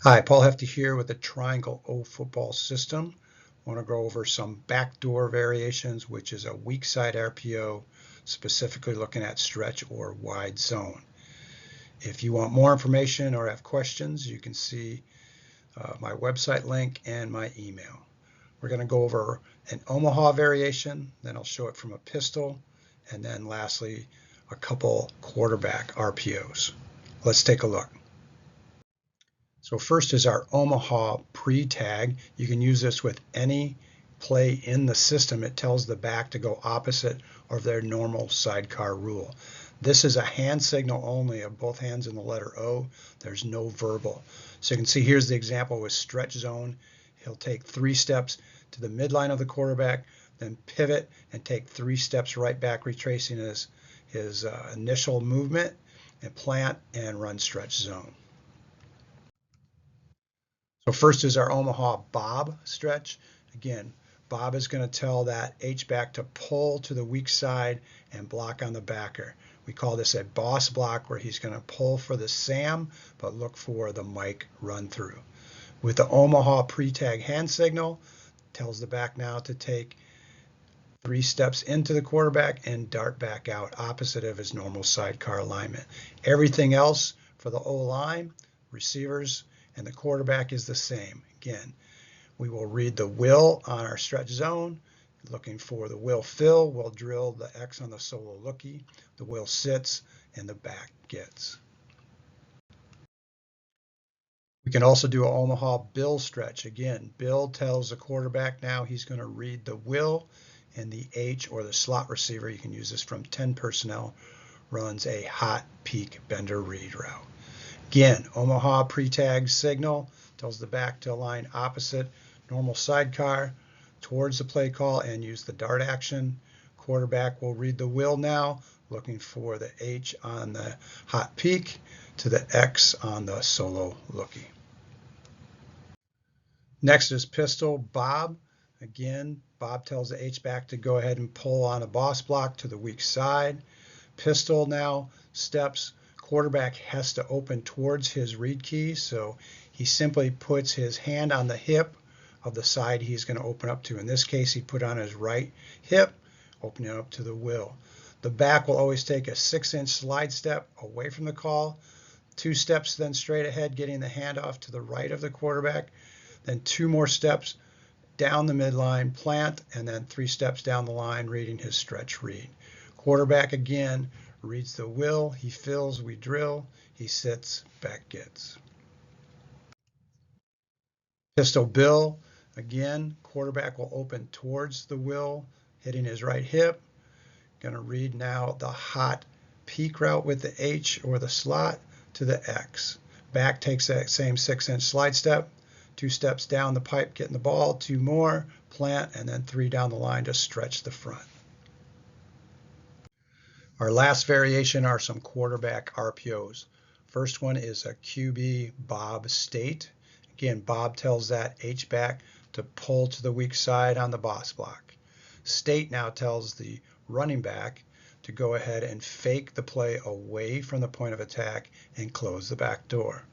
Hi, Paul Hefty here with the Triangle-O football system. I want to go over some backdoor variations, which is a weak side RPO, specifically looking at stretch or wide zone. If you want more information or have questions, you can see my website link and my email. We're going to go over an Omaha variation, then I'll show it from a pistol, and then lastly, a couple quarterback RPOs. Let's take a look. So first is our Omaha pre-tag. You can use this with any play in the system. It tells the back to go opposite of their normal sidecar rule. This is a hand signal only of both hands in the letter O. There's no verbal. So you can see here's the example with stretch zone. He'll take 3 steps to the midline of the quarterback, then pivot and take 3 steps right back, retracing his initial movement and plant and run stretch zone. So first is our Omaha Bob stretch. Again, Bob is going to tell that H-back to pull to the weak side and block on the backer. We call this a boss block, where he's going to pull for the Sam, but look for the Mike run through. With the Omaha pre-tag hand signal, tells the back now to take 3 steps into the quarterback and dart back out, opposite of his normal sidecar alignment. Everything else for the O-line, receivers, and the quarterback is the same. Again, we will read the will on our stretch zone. Looking for the will fill, we'll drill the X on the solo lookie. The will sits and the back gets. We can also do an Omaha Bill stretch. Again, Bill tells the quarterback now he's going to read the will, and the H, or the slot receiver, you can use this from 10 personnel, runs a hot peak bender read route. Again, Omaha pre-tag signal tells the back to align opposite normal sidecar towards the play call and use the dart action. Quarterback will read the will now, looking for the H on the hot peak to the X on the solo lookie. Next is pistol Bob. Again, Bob tells the H-back to go ahead and pull on a boss block to the weak side. Pistol now steps. Quarterback has to open towards his read key, so he simply puts his hand on the hip of the side he's going to open up to. In this case, he put on his right hip, opening up to the will. The back will always take a 6-inch slide step away from the call, 2 steps then straight ahead, getting the handoff to the right of the quarterback, then 2 more steps down the midline, plant, and then 3 steps down the line, reading his stretch read. Quarterback again reads the will, he fills, we drill, he sits, back gets. Pistol Bill, again, quarterback will open towards the will, hitting his right hip. Going to read now the hot peak route with the H, or the slot, to the X. Back takes that same 6-inch slide step, 2 steps down the pipe, getting the ball, 2 more, plant, and then 3 down the line to stretch the front. Our last variation are some quarterback RPOs. First one is a QB Bob state. Again, Bob tells that H-back to pull to the weak side on the boss block. State now tells the running back to go ahead and fake the play away from the point of attack and close the back door.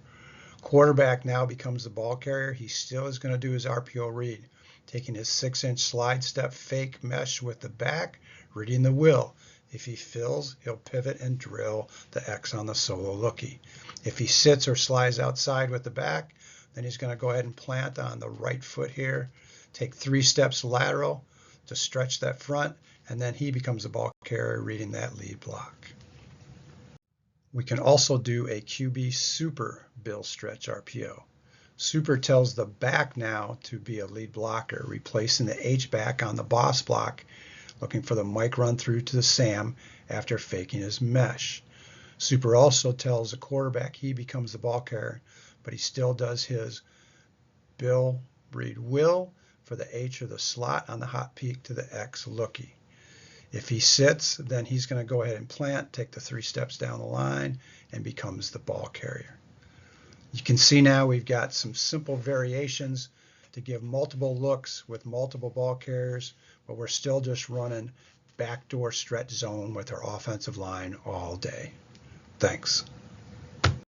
Quarterback now becomes the ball carrier. He still is going to do his RPO read, taking his 6-inch slide step fake mesh with the back, reading the will. If he fills, he'll pivot and drill the X on the solo lookie. If he sits or slides outside with the back, then he's going to go ahead and plant on the right foot here, take 3 steps lateral to stretch that front, and then he becomes the ball carrier, reading that lead block. We can also do a QB Super Bill Stretch RPO. Super tells the back now to be a lead blocker, replacing the H-back on the boss block, looking for the Mike run through to the Sam after faking his mesh. Super also tells the quarterback he becomes the ball carrier, but he still does his Bill read will for the H, or the slot, on the hot peak to the X lookie. If he sits, then he's going to go ahead and plant, take the 3 steps down the line, and becomes the ball carrier. You can see now we've got some simple variations to give multiple looks with multiple ball carriers, but we're still just running backdoor stretch zone with our offensive line all day. Thanks.